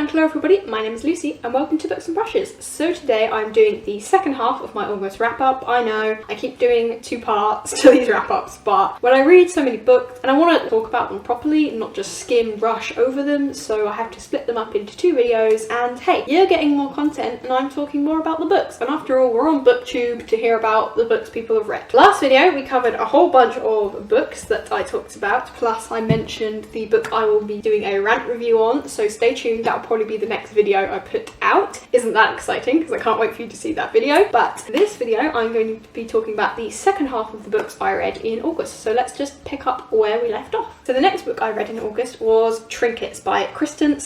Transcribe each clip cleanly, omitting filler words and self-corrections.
hello everybody, my name is Lucy and welcome to Books and Brushes. So today I'm doing the second half of my August wrap up. I know I keep doing two parts to these wrap ups, but when I read so many books and I want to talk about them properly, not just skim rush over them, so I have to split them up into two videos. And hey, you're getting more content and I'm talking more about the books, and after all we're on BookTube to hear about the books people have read. Last video we covered a whole bunch of books that I talked about, plus I mentioned the book I will be doing a rant review on, so stay tuned, that'll probably be the next video I put out. Isn't that exciting? Because I can't wait for you to see that video. But this video I'm going to be talking about the second half of the books I read in August, so let's just pick up where we left off. So the next book I read in August was Trinkets by Kirsten.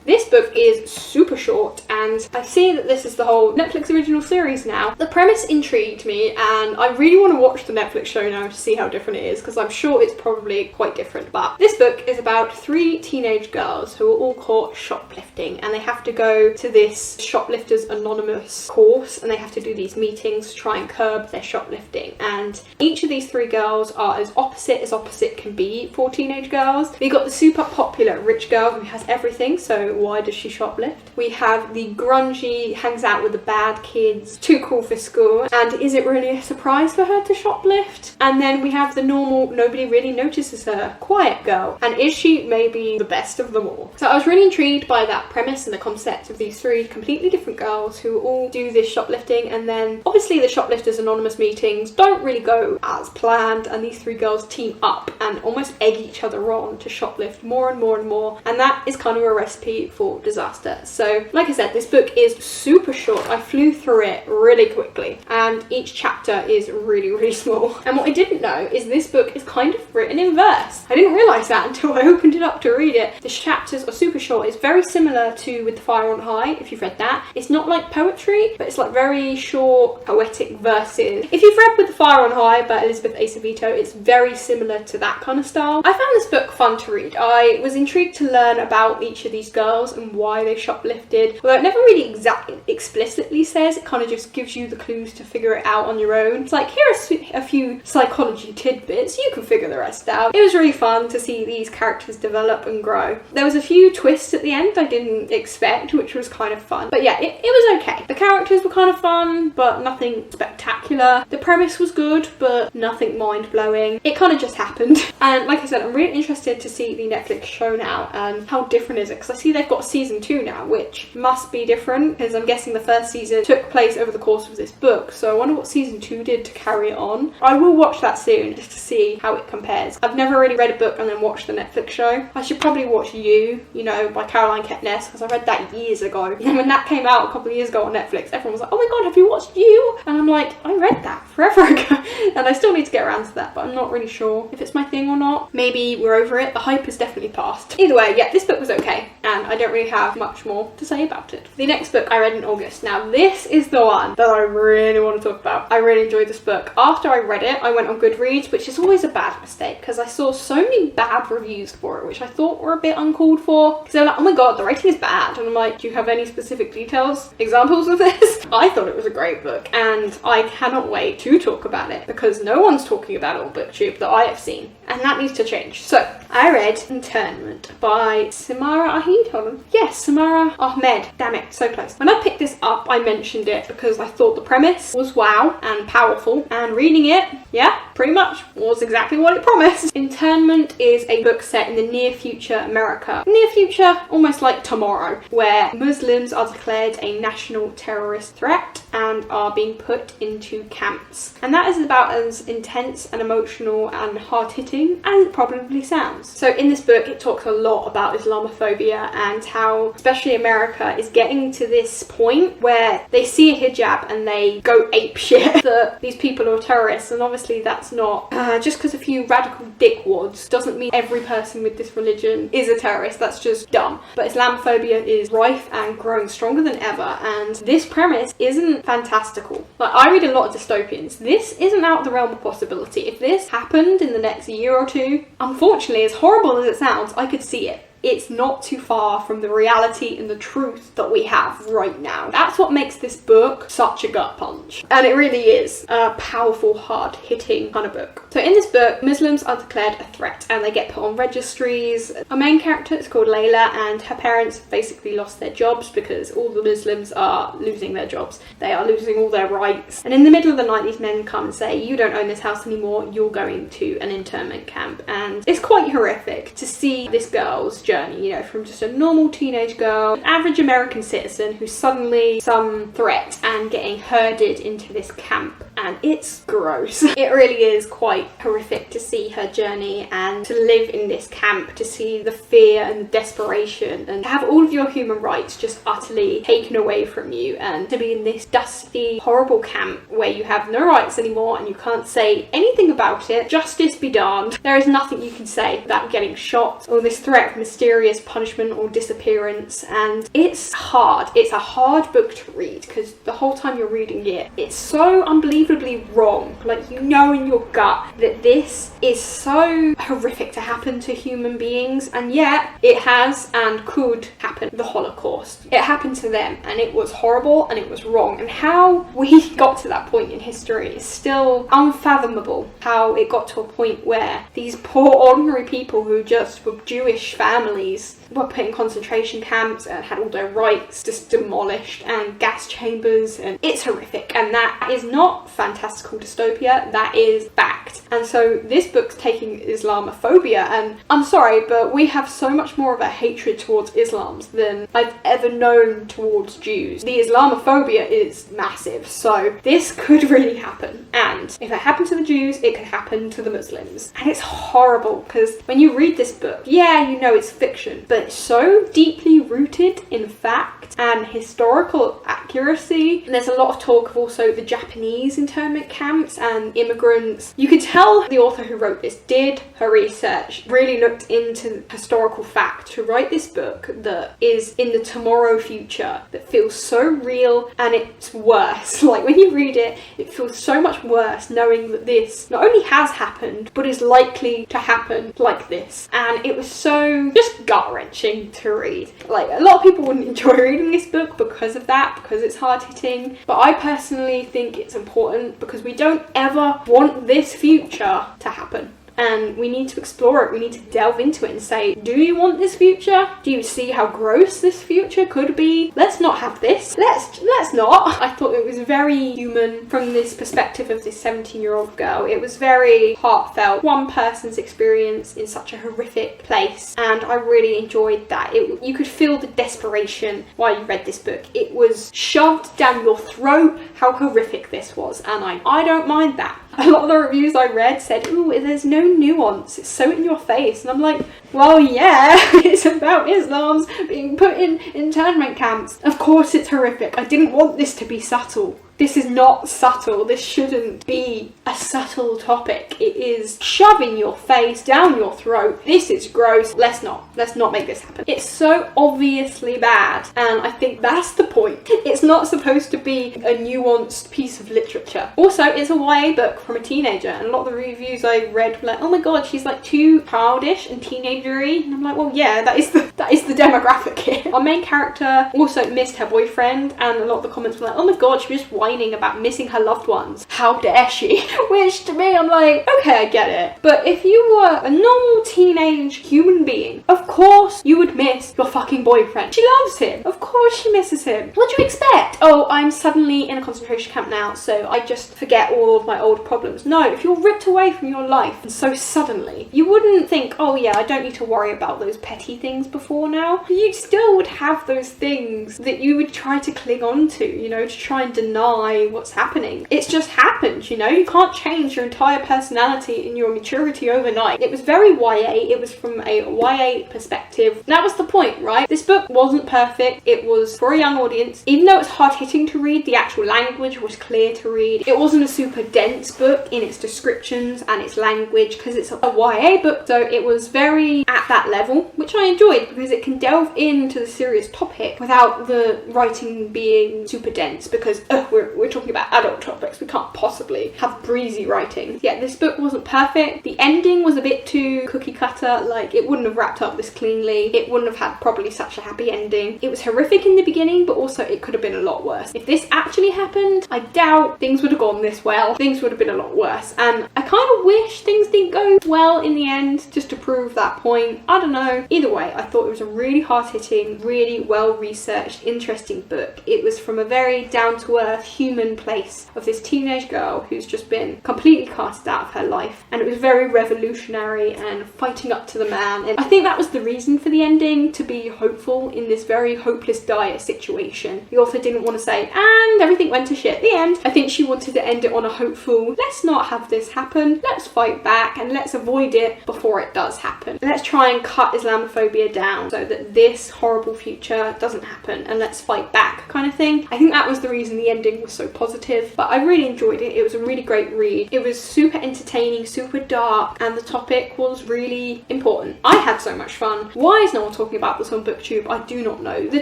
This book is super short, and I see that this is the whole Netflix original series now. The premise intrigued me, and I really want to watch the Netflix show now to see how different it is, because I'm sure it's probably quite different. But this book is about three teenage girls who are all caught shoplifting, and they have to go to this Shoplifters Anonymous course, and they have to do these meetings to try and curb their shoplifting. And each of these three girls are as opposite can be for teenage girls. We got the super popular rich girl who has everything, so why does she shoplift? We have the grungy, hangs out with the bad kids, too cool for school, and is it really a surprise for her to shoplift? And then we have the normal, nobody really notices her, quiet girl, and is she maybe the best of them all? So I was really intrigued by that premise and the concept of these three completely different girls who all do this shoplifting, and then obviously the Shoplifters Anonymous meetings don't really go as planned, and these three girls team up and almost egg each other on to shoplift more and more and more, and that is kind of a recipe for disaster. So like I said, this book is super short. I flew through it really quickly, and each chapter is really small. And what I didn't know is this book is kind of written in verse. I didn't realise that until I opened it up to read it. The chapters are super short. It's very similar to With the Fire on High, if you've read that. It's not like poetry, but it's like very short poetic verses. If you've read With the Fire on High by Elizabeth Acevedo, it's very similar to that kind of style. I found this book fun to read. I was intrigued to learn about each of these girls and why they shoplifted, although it never really exactly explicitly says. It kind of just gives you the clues to figure it out on your own. It's like, here are a few psychology tidbits, you can figure the rest out. It was really fun to see these characters develop and grow. There was a few twists at the end I didn't expect, which was kind of fun, but yeah, it was okay. The characters were kind of fun, but nothing spectacular. The premise was good, but nothing mind-blowing. It kind of just happened. And like I said, I'm really interested to see the Netflix show now, and how different is it, because I see they've got season 2 now, which must be different, because I'm guessing the first season took place over the course of this book, so I wonder what season 2 did to carry it on. I will watch that soon just to see how it compares. I've never really read a book and then watched the Netflix show. I should probably watch You know, by Caroline Kepnes, because I read that years ago, and when that came out a couple of years ago on Netflix, everyone was like, oh my god, have you watched You? And I'm like, I read that forever ago, and I still need to get around to that, but I'm not really sure if it's my thing or not. Maybe we're over it. The hype has definitely passed. Either way, yeah, this book was okay, and I don't really have much more to say about it. The next book I read in August. Now this is the one that I really want to talk about. I really enjoyed this book. After I read it, I went on Goodreads, which is always a bad mistake, because I saw so many bad reviews for it, which I thought were a bit uncalled for, because they're like, oh my god, the rating is bad, and I'm like, do you have any specific examples of this? I thought it was a great book, and I cannot wait to talk about it, because no one's talking about it on BookTube that I have seen, and that needs to change. So I read Internment by Samira Ahmed. Hold on. Yes, Samira Ahmed. Damn it, so close. When I picked this up, I mentioned it because I thought the premise was wow and powerful, and reading it, yeah, pretty much was exactly what it promised. Internment is a book set in the near future America. Near future, almost like tomorrow, where Muslims are declared a national terrorist threat and are being put into camps. And that is about as intense and emotional and hard-hitting as it probably sounds. So in this book, it talks a lot about Islamophobia and how, especially America, is getting to this point where they see a hijab and they go apeshit that these people are terrorists. And obviously that's not, just because a few radical dickwads doesn't mean every person with this religion is a terrorist. That's just dumb. But Islamophobia is rife and growing stronger than ever, and this premise isn't fantastical. Like, I read a lot of dystopians. This isn't out of the realm of possibility. If this happened in the next year or two, unfortunately, as horrible as it sounds, I could see it. it's not too far from the reality and the truth that we have right now. That's what makes this book such a gut punch. And it really is a powerful, hard-hitting kind of book. So in this book, Muslims are declared a threat and they get put on registries. Our main character is called Layla, and her parents basically lost their jobs because all the Muslims are losing their jobs. They are losing all their rights. And in the middle of the night, these men come and say, you don't own this house anymore, you're going to an internment camp. And it's quite horrific to see this girl's journey, you know, from just a normal teenage girl, an average American citizen who's suddenly some threat and getting herded into this camp. And it's gross. It really is quite horrific to see her journey and to live in this camp, to see the fear and the desperation and to have all of your human rights just utterly taken away from you, and to be in this dusty, horrible camp where you have no rights anymore and you can't say anything about it. Justice be darned. There is nothing you can say without getting shot or this threat of mysterious punishment or disappearance. And it's hard. It's a hard book to read because the whole time you're reading it, it's so unbelievably wrong. Like, you know in your gut that this is so horrific to happen to human beings, and yet it has and could happen. The Holocaust. It happened to them and it was horrible and it was wrong. And how we got to that point in history is still unfathomable. How it got to a point where these poor ordinary people who just were Jewish families were put in concentration camps and had all their rights just demolished, and gas chambers, and it's horrific. And that is not fantastical dystopia, that is fact. And so this book's taking Islamophobia, and I'm sorry, but we have so much more of a hatred towards Islams than I've ever known towards Jews. The Islamophobia is massive, so this could really happen. And if it happened to the Jews, it could happen to the Muslims. And it's horrible because when you read this book, yeah, you know it's fiction, but it's so deeply rooted in fact and historical accuracy. And there's a lot of talk of also the Japanese internment camps and immigrants. You could tell the author who wrote this did her research, really looked into historical fact to write this book that is in the tomorrow future, that feels so real, and it's worse. Like, when you read it, it feels so much worse knowing that this not only has happened, but is likely to happen like this. And it was so just gut-wrenching to read. Like, a lot of people wouldn't enjoy reading this book because of that, because it's hard-hitting, but I personally think it's important because we don't ever want this future to happen. And we need to explore it, we need to delve into it and say, do you want this future? Do you see how gross this future could be? Let's not have this. Let's not. I thought it was very human from this perspective of this 17-year-old girl. It was very heartfelt. One person's experience in such a horrific place, and I really enjoyed that. You could feel the desperation while you read this book. It was shoved down your throat how horrific this was, and I don't mind that. A lot of the reviews I read said, ooh, there's no nuance, it's so in your face. And I'm like, well, yeah, it's about Islams being put in internment camps. Of course it's horrific. I didn't want this to be subtle. This is not subtle. This shouldn't be a subtle topic. It is shoving your face down your throat. This is gross. Let's not make this happen. It's so obviously bad, and I think that's the point. It's not supposed to be a nuanced piece of literature. Also, it's a YA book from a teenager, and a lot of the reviews I read were like, oh my god, she's like too childish and teenagery. And I'm like, well, yeah, that is the demographic here. Our main character also missed her boyfriend, and a lot of the comments were like, oh my god, she was just whining about missing her loved ones. How dare she? Which to me, I'm like, okay, I get it. But if you were a normal teenage human being, of course you would miss your fucking boyfriend. She loves him. Of course she misses him. What do you expect? Oh, I'm suddenly in a concentration camp now, so I just forget all of my old problems. No, if you're ripped away from your life and so suddenly, you wouldn't think, oh yeah, I don't need to worry about those petty things before now. You still would have those things that you would try to cling on to, you know, to try and deny what's happening. It's just happened, you know. You can't change your entire personality and your maturity overnight. It was very YA. It was from a YA perspective. That was the point, right? This book wasn't perfect. It was for a young audience. Even though it's hard-hitting to read, the actual language was clear to read. It wasn't a super dense book in its descriptions and its language because it's a YA book, so it was very at that level, which I enjoyed because it can delve into the serious topic without the writing being super dense, because we're talking about adult topics, we can't possibly have breezy writing. Yeah, this book wasn't perfect. The ending was a bit too cookie cutter, like it wouldn't have wrapped up this cleanly, it wouldn't have had probably such a happy ending. It was horrific in the beginning, but also it could have been a lot worse. If this actually happened, I doubt things would have gone this well. Things would have been a lot worse, and I kind of wish things didn't go well in the end, just to prove that point. I don't know. Either way, I thought it was a really hard-hitting, really well-researched, interesting book. It was from a very down-to-earth human place of this teenage girl who's just been completely cast out of her life, and it was very revolutionary and fighting up to the man. And I think that was the reason for the ending, to be hopeful in this very hopeless, dire situation. The author didn't want to say, and everything went to shit, the end. I think she wanted to end it on a hopeful, let's not have this happen, let's fight back and let's avoid it before it does happen. Let's try and cut Islamophobia down so that this horrible future doesn't happen, and let's fight back, kind of thing. I think that was the reason the ending was so positive, but I really enjoyed it. It was a really great read. It was super entertaining, super dark, and the topic was really important. I had so much fun. Why is no one talking about this on BookTube? I do not know. The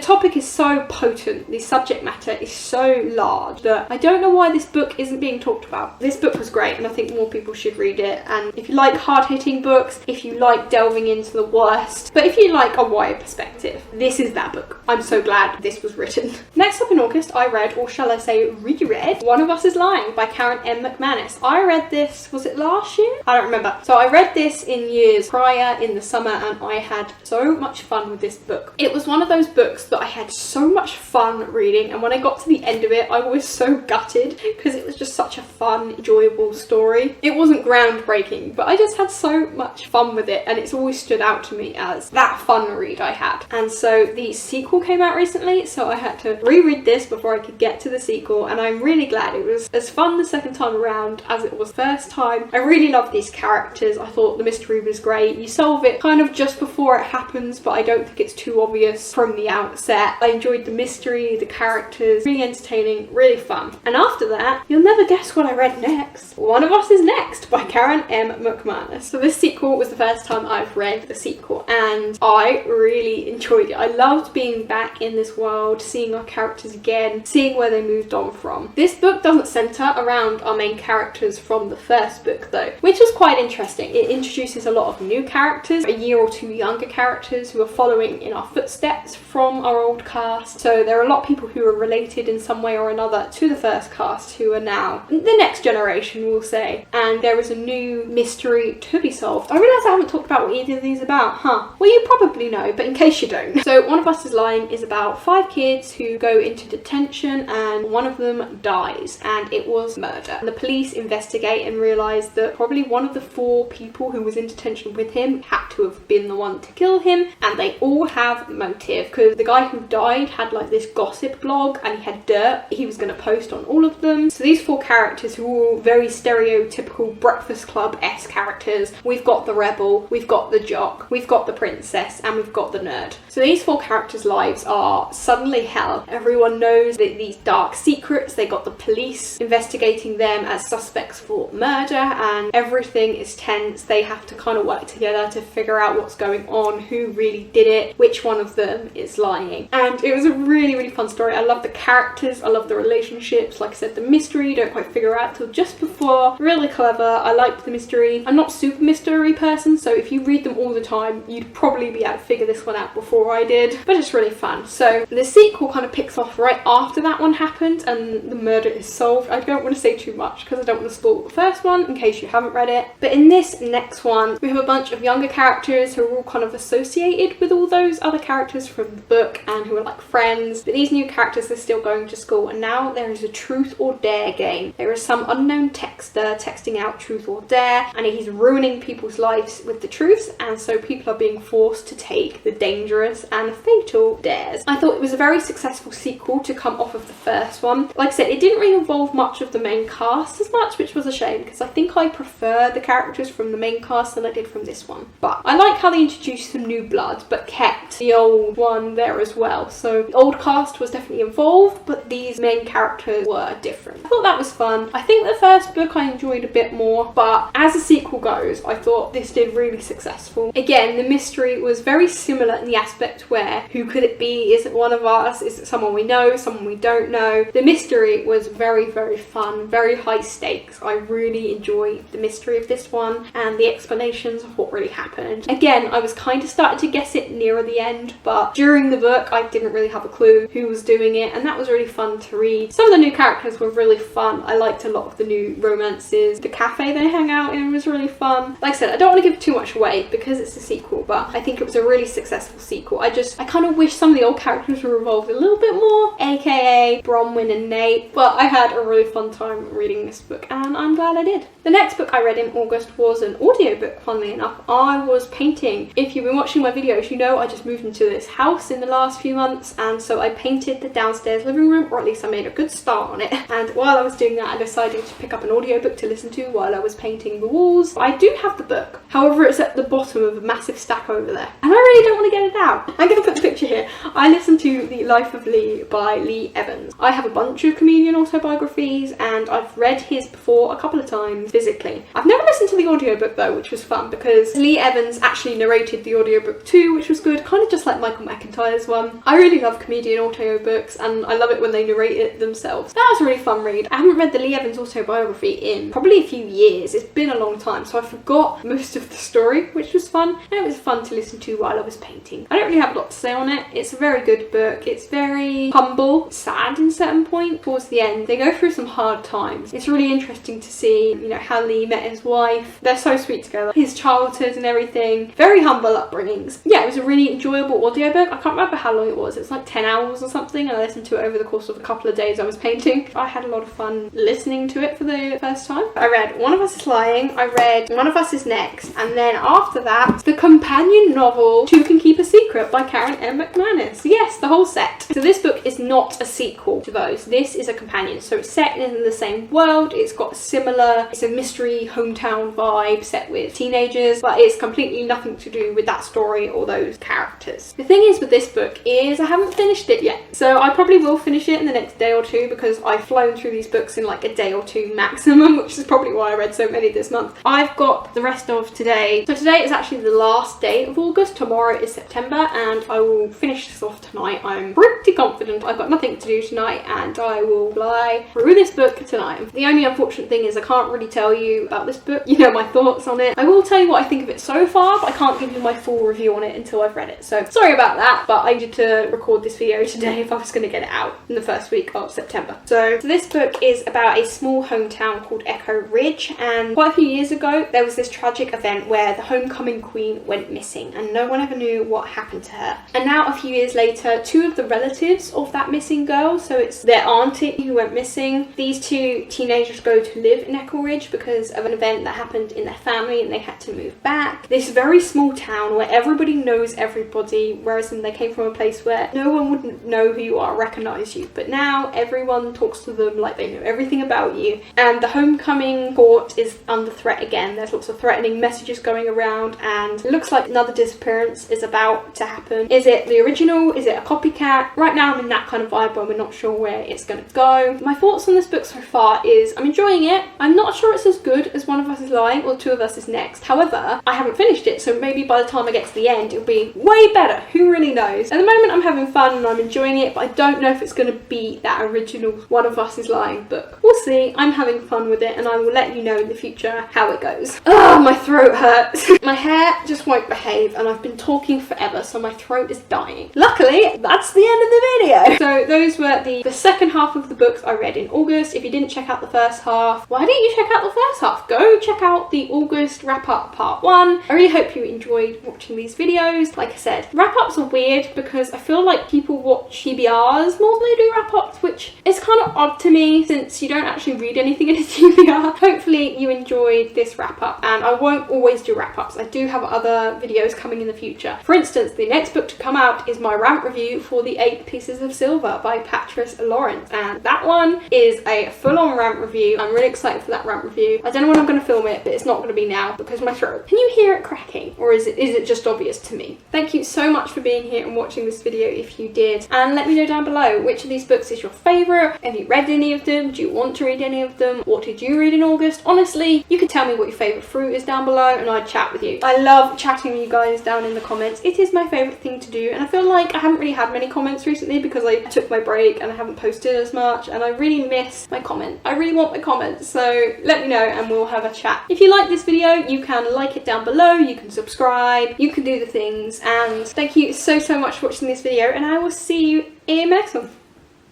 topic is so potent, the subject matter is so large, that I don't know why this book isn't being talked about. This book was great, and I think more people should read it. And if you like hard-hitting books, if you like delving into the worst, but if you like a wide perspective, this is that book. I'm so glad this was written. Next up in August, I read, or shall I say reread, One of Us is Lying by Karen M. McManus. I read this, was it last year? I don't remember. So I read this in years prior, in the summer, and I had so much fun with this book. It was one of those books that I had so much fun reading, and when I got to the end of it, I was so gutted because it was just such a fun, enjoyable story. It wasn't groundbreaking, but I just had so much fun with it, and it's always stood out to me as that fun read I had. And so the sequel came out recently, so I had to reread this before I could get to the sequel, and I'm really glad. It was as fun the second time around as it was first time. I really loved these characters. I thought the mystery was great. You solve it kind of just before it happens, but I don't think it's too obvious from the outset. I enjoyed the mystery, the characters, really entertaining, really fun. And after that, you'll never guess what I read next. One of Us is Next by Karen M. McManus. So this sequel was the first time I've read the sequel, and I really enjoyed it. I loved being back in this world, seeing our characters again, seeing where they moved on from. This book doesn't centre around our main characters from the first book though, which was quite interesting. It introduces a lot of new characters, a year or two younger characters who are following in our footsteps from our old cast. So there are a lot of people who are related in some way or another to the first cast who are now the next generation, we'll say. And there is a new mystery to be solved. I realise I haven't talked about what either of these are about, huh? Well, you probably know, but in case you don't. So One of Us is Lying is about 5 kids who go into detention, and one of them dies, and it was murder. And the police investigate and realise that probably one of the 4 people who was in detention with him had to have been the one to kill him, and they all have motive, because the guy who died had like this gossip blog, and he had dirt he was going to post on all of them. So these 4 characters, who are all very stereotypical Breakfast Club-esque characters, we've got the rebel, we've got the jock, we've got the princess, and we've got the nerd. So these 4 characters' lives are suddenly hell. Everyone knows that these dark secrets. They got the police investigating them as suspects for murder, and everything is tense. They have to kind of work together to figure out what's going on, who really did it, which one of them is lying. And it was a really, really fun story. I love the characters, I love the relationships. Like I said, the mystery you don't quite figure out till just before. Really clever. I liked the mystery. I'm not a super mystery person, so if you read them all the time, you'd probably be able to figure this one out before I did, but it's really fun. So the sequel kind of picks off right after that one happened and the murder is solved. I don't want to say too much because I don't want to spoil the first one in case you haven't read it. But in this next one, we have a bunch of younger characters who are all kind of associated with all those other characters from the book and who are like friends. But these new characters are still going to school, and now there is a truth or dare game. There is some unknown texter texting out truth or dare, and he's ruining people's lives with the truths, and so people are being forced to take the dangerous and fatal dares. I thought it was a very successful sequel to come off of the first one. Like I said, it didn't really involve much of the main cast as much, which was a shame because I think I prefer the characters from the main cast than I did from this one. But I like how they introduced some new blood but kept the old one there as well. So the old cast was definitely involved, but these main characters were different. I thought that was fun. I think the first book I enjoyed a bit more, but as the sequel goes, I thought this did really successful. Again, the mystery was very very similar in the aspect where who could it be? Is it one of us? Is it someone we know? Someone we don't know? The mystery was very, very fun, very high stakes. I really enjoyed the mystery of this one and the explanations of what really happened. Again, I was kind of starting to guess it nearer the end, but during the book I didn't really have a clue who was doing it, and that was really fun to read. Some of the new characters were really fun. I liked a lot of the new romances. The cafe they hang out in was really fun. Like I said, I don't want to give too much away because it's a sequel, but I think it was a really successful sequel. I kind of wish some of the old characters were involved a little bit more, aka Bronwyn and Nate, but I had a really fun time reading this book and I'm glad I did. The next book I read in August was an audiobook, funnily enough. I was painting. If you've been watching my videos, you know I just moved into this house in the last few months, and so I painted the downstairs living room, or at least I made a good start on it. And while I was doing that, I decided to pick up an audiobook to listen to while I was painting the walls. I do have the book, however it's at the bottom of a massive stack over there, and I really don't want to get it out. I'm going to put the picture here. I listened to The Life of Lee by Lee Evans. I have a bunch of comedian autobiographies and I've read his before a couple of times physically. I've never listened to the audiobook though, which was fun because Lee Evans actually narrated the audiobook too, which was good, kind of just like Michael McIntyre's one. I really love comedian audiobooks and I love it when they narrate it themselves. That was a really fun read. I haven't read the Lee Evans autobiography in probably a few years. It's been a long time, so I forgot most of the story, which was fun, and it was fun to listen to while I was painting. I don't really have a lot to say on it. It's a very good book. It's very humble, sad in certain point. Towards the end, they go through some hard times. It's really interesting to see, you know, how Lee met his wife. They're so sweet together. His childhood and everything. Very humble upbringings. Yeah, it was a really enjoyable audiobook. I can't remember how long it was. It's like 10 hours or something, and I listened to it over the course of a couple of days I was painting. I had a lot of fun listening to it for the first time. I read One of Us is Lying, I read One of Us is Next, and then after that, the companion novel Two Can Keep a Secret by Karen M. McManus. Yes, the whole set. So this book is not a sequel to those. This is a companion. So it's set in the same world. It's got a similar, it's a mystery hometown vibe set with teenagers, but it's completely nothing to do with that story or those characters. The thing is with this book is I haven't finished it yet. So I probably will finish it in the next day or two because I've flown through these books in like a day or two maximum, which is probably why I read so many this month. I've got the rest of today. So today is actually the last day of August. Tomorrow is September and I will finish this off tonight. I'm pretty confident. I've got nothing to do tonight and I will fly through this book tonight. The only unfortunate thing is I can't really tell you about this book, you know, my thoughts on it. I will tell you what I think of it so far, but I can't give you my full review on it until I've read it. So sorry about that, but I needed to record this video today if I was going to get it out in the first week of September. So this book is about a small hometown called Echo Ridge, and quite a few years ago there was this tragic event where the homecoming queen went missing and no one ever knew what happened to her. And now a few years later, two of the relatives of that missing girl, so it's their auntie who went missing, these two teenagers go to live in Echo Ridge because of an event that happened in their family and they had to move back. This very small town where everybody knows everybody, whereas they came from a place where no one wouldn't know who you are, recognize you, but now everyone talks to them like they know everything about you. And the homecoming court is under threat again. There's lots of threatening messages going around and it looks like another disappearance is about to happen. Is it the original? Is it a copycat? Right now I'm in that kind of vibe where we're not sure where it's going to go. My thoughts on this book so far is I'm enjoying it. I'm not sure it's as good as One of Us is Lying or Two of Us is Next. However, I haven't finished it, so maybe by the time I get to the end it'll be way better. Who really knows? At the moment I'm having fun and I'm enjoying it, but I don't know if it's going to be that original One of Us is Lying book. We'll see. I'm having fun with it and I will let you know in the future how it goes. Oh, my throat hurts. My hair just won't behave and I've been talking forever, so my throat is dying. Luckily, that's the end of the video. So those were the second half of the books I read in August. If you didn't check out the first half, why didn't you check out the first half? Go check out the August wrap-up part 1. I really hope you enjoyed watching these videos. Like I said, wrap-ups are weird because I feel like people watch TBRs more than they do wrap-ups, which is kind of odd to me since you don't actually read anything in a TBR. Hopefully you enjoyed this wrap-up, and I won't always do wrap-ups. I do have other videos coming in the future. For instance, the next book to come out is my rant review for the 8 Pieces of Silver Silver by Patris Lawrence, and that one is a full-on rant review. I'm really excited for that rant review. I don't know when I'm going to film it, but it's not going to be now because of my throat. Can you hear it cracking, or is it just obvious to me? Thank you so much for being here and watching this video if you did, and let me know down below which of these books is your favourite. Have you read any of them? Do you want to read any of them? What did you read in August? Honestly, you can tell me what your favourite fruit is down below and I'd chat with you. I love chatting with you guys down in the comments. It is my favourite thing to do, and I feel like I haven't really had many comments recently because I took my break and I haven't posted as much, and I really miss my comment. I really want my comments, so let me know and we'll have a chat. If you like this video, you can like it down below, you can subscribe, you can do the things, and thank you so much for watching this video, and I will see you in my next one.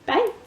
Bye!